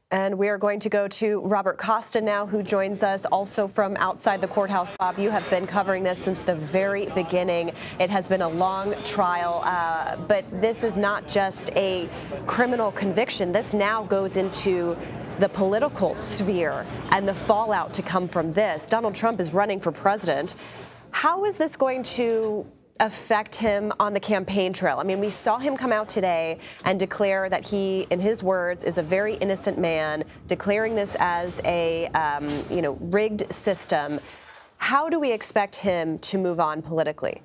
And we are going to go to Robert Costa now, who joins us also from outside the courthouse. Bob, you have been covering this since the very beginning. It has been a long trial, but this is not just a criminal conviction. This now goes into the political sphere and the fallout to come from this. Donald Trump is running for president. How is this going to affect him on the campaign trail? I mean, we saw him come out today and declare that he, in his words, is a very innocent man, declaring this as a rigged system. How do we expect him to move on politically?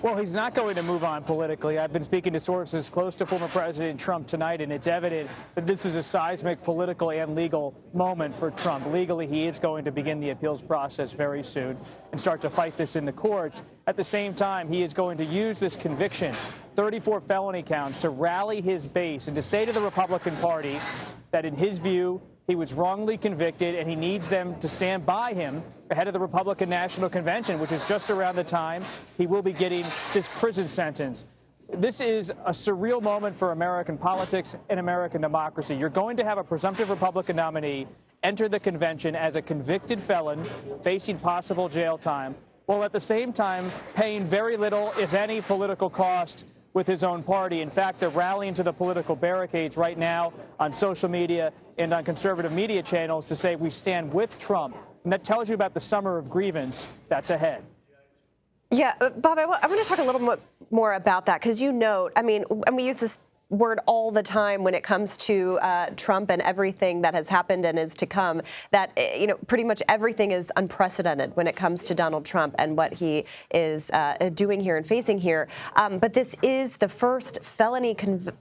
Well, he's not going to move on politically. I've been speaking to sources close to former President Trump tonight, and it's evident that this is a seismic political and legal moment for Trump. Legally, he is going to begin the appeals process very soon and start to fight this in the courts. At the same time, he is going to use this conviction, 34 felony counts, to rally his base and to say to the Republican Party that, in his view, he was wrongly convicted, and he needs them to stand by him ahead of the Republican National Convention, which is just around the time he will be getting this prison sentence. This is a surreal moment for American politics and American democracy. You're going to have a presumptive Republican nominee enter the convention as a convicted felon facing possible jail time, while at the same time paying very little, if any, political cost with his own party. In fact, they're rallying to the political barricades right now on social media and on conservative media channels to say we stand with Trump. And that tells you about the summer of grievance that's ahead. Yeah, Bob, I want to talk a little more about that, because you note, I mean, and we use this word all the time when it comes to Trump and everything that has happened and is to come, that, pretty much everything is unprecedented when it comes to Donald Trump and what he is doing here and facing here. But this is the first felony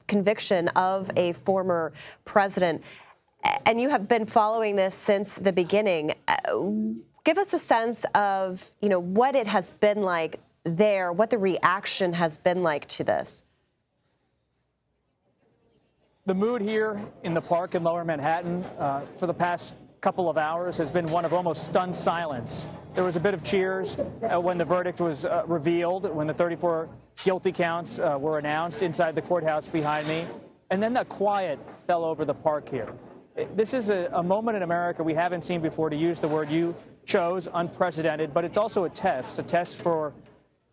conviction of a former president. And you have been following this since the beginning. Give us a sense of, what it has been like there, what the reaction has been like to this. The mood here in the park in Lower Manhattan for the past couple of hours has been one of almost stunned silence. There was a bit of cheers when the verdict was revealed, when the 34 guilty counts were announced inside the courthouse behind me. And then that quiet fell over the park here. This is a moment in America we haven't seen before, to use the word you chose, unprecedented, but it's also a test for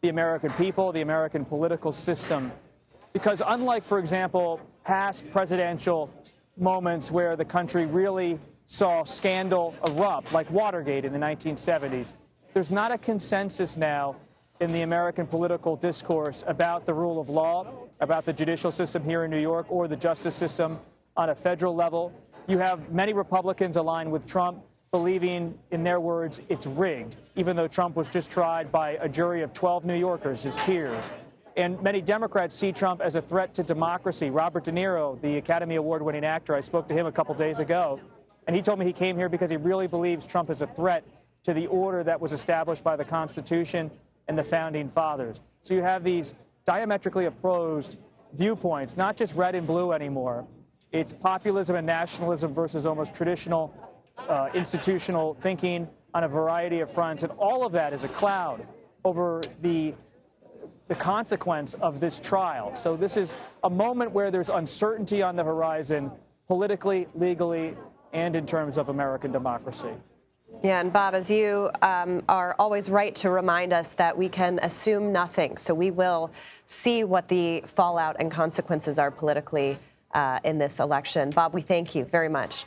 the American people, the American political system. Because unlike, for example, past presidential moments where the country really saw scandal erupt, like Watergate in the 1970s, there's not a consensus now in the American political discourse about the rule of law, about the judicial system here in New York, or the justice system on a federal level. You have many Republicans aligned with Trump, believing, in their words, it's rigged, even though Trump was just tried by a jury of 12 New Yorkers, his peers. And many Democrats see Trump as a threat to democracy. Robert De Niro, the Academy Award-winning actor, I spoke to him a couple days ago, and he told me he came here because he really believes Trump is a threat to the order that was established by the Constitution and the Founding Fathers. So you have these diametrically opposed viewpoints, not just red and blue anymore. It's populism and nationalism versus almost traditional institutional thinking on a variety of fronts, and all of that is a cloud over the consequence of this trial. So this is a moment where there's uncertainty on the horizon, politically, legally, and in terms of American democracy. Yeah, and Bob, as you are always right to remind us that we can assume nothing. So we will see what the fallout and consequences are politically in this election. Bob, we thank you very much.